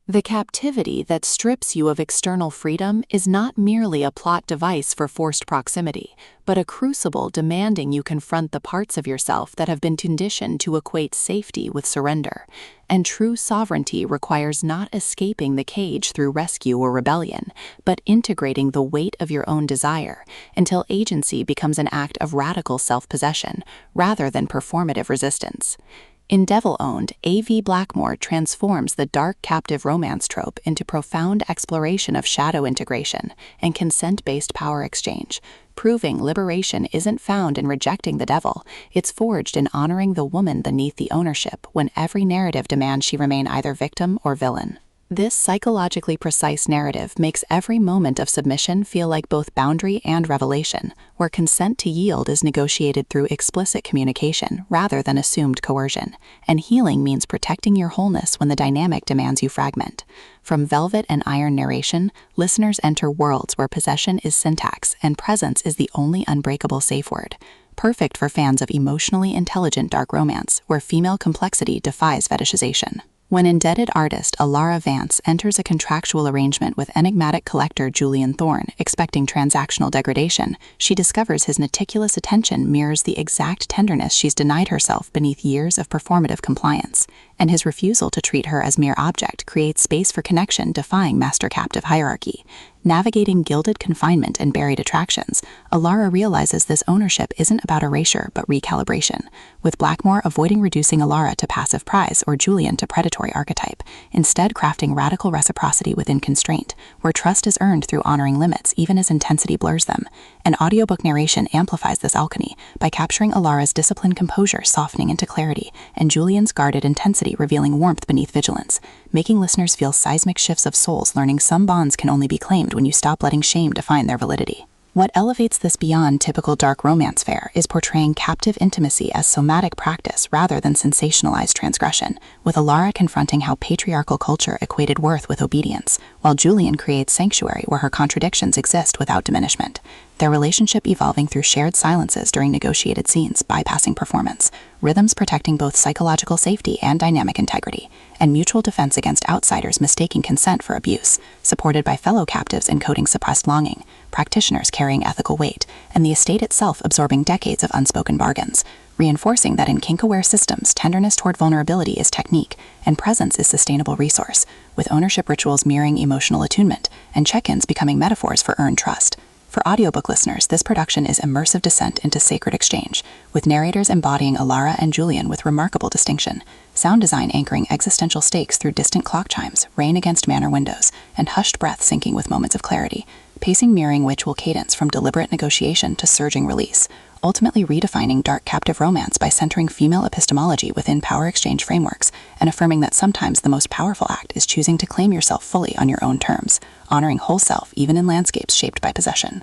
The captivity that strips you of external freedom is not merely a plot device for forced proximity, but a crucible demanding you confront the parts of yourself that have been conditioned to equate safety with surrender. And true sovereignty requires not escaping the cage through rescue or rebellion, but integrating the weight of your own desire until agency becomes an act of radical self-possession rather than performative resistance. In Devil-Owned, A.V.Blackmoor transforms the dark captive romance trope into profound exploration of shadow integration and consent-based power exchange, proving liberation isn't found in rejecting the devil, it's forged in honoring the woman beneath the ownership when every narrative demands she remain either victim or villain. This psychologically precise narrative makes every moment of submission feel like both boundary and revelation, where consent to yield is negotiated through explicit communication rather than assumed coercion, and healing means protecting your wholeness when the dynamic demands you fragment. From velvet and iron narration, listeners enter worlds where possession is syntax and presence is the only unbreakable safe word. Perfect for fans of emotionally intelligent dark romance, where female complexity defies fetishization. When indebted artist Alara Vance enters a contractual arrangement with enigmatic collector Julian Thorne, expecting transactional degradation, she discovers his meticulous attention mirrors the exact tenderness she's denied herself beneath years of performative compliance, and his refusal to treat her as mere object creates space for connection defying master-captive hierarchy. Navigating gilded confinement and buried attractions, Alara realizes this ownership isn't about erasure but recalibration, with Blackmoor avoiding reducing Alara to passive prize or Julian to predatory archetype, instead crafting radical reciprocity within constraint, where trust is earned through honoring limits even as intensity blurs them. An audiobook narration amplifies this alchemy by capturing Alara's disciplined composure softening into clarity and Julian's guarded intensity revealing warmth beneath vigilance, making listeners feel seismic shifts of souls learning some bonds can only be claimed when you stop letting shame define their validity. What elevates this beyond typical dark romance fare is portraying captive intimacy as somatic practice rather than sensationalized transgression, with Alara confronting how patriarchal culture equated worth with obedience, while Julian creates sanctuary where her contradictions exist without diminishment. Their relationship evolving through shared silences during negotiated scenes, bypassing performance, rhythms protecting both psychological safety and dynamic integrity, and mutual defense against outsiders mistaking consent for abuse, supported by fellow captives encoding suppressed longing, practitioners carrying ethical weight, and the estate itself absorbing decades of unspoken bargains, reinforcing that in kink-aware systems, tenderness toward vulnerability is technique, and presence is sustainable resource, with ownership rituals mirroring emotional attunement, and check-ins becoming metaphors for earned trust. For audiobook listeners, this production is immersive descent into sacred exchange, with narrators embodying Alara and Julian with remarkable distinction, sound design anchoring existential stakes through distant clock chimes, rain against manor windows, and hushed breath syncing with moments of clarity, pacing mirroring ritual cadence from deliberate negotiation to surging release, ultimately redefining dark captive romance by centering female epistemology within power exchange frameworks and affirming that sometimes the most powerful act is choosing to claim yourself fully on your own terms, honoring whole self even in landscapes shaped by possession.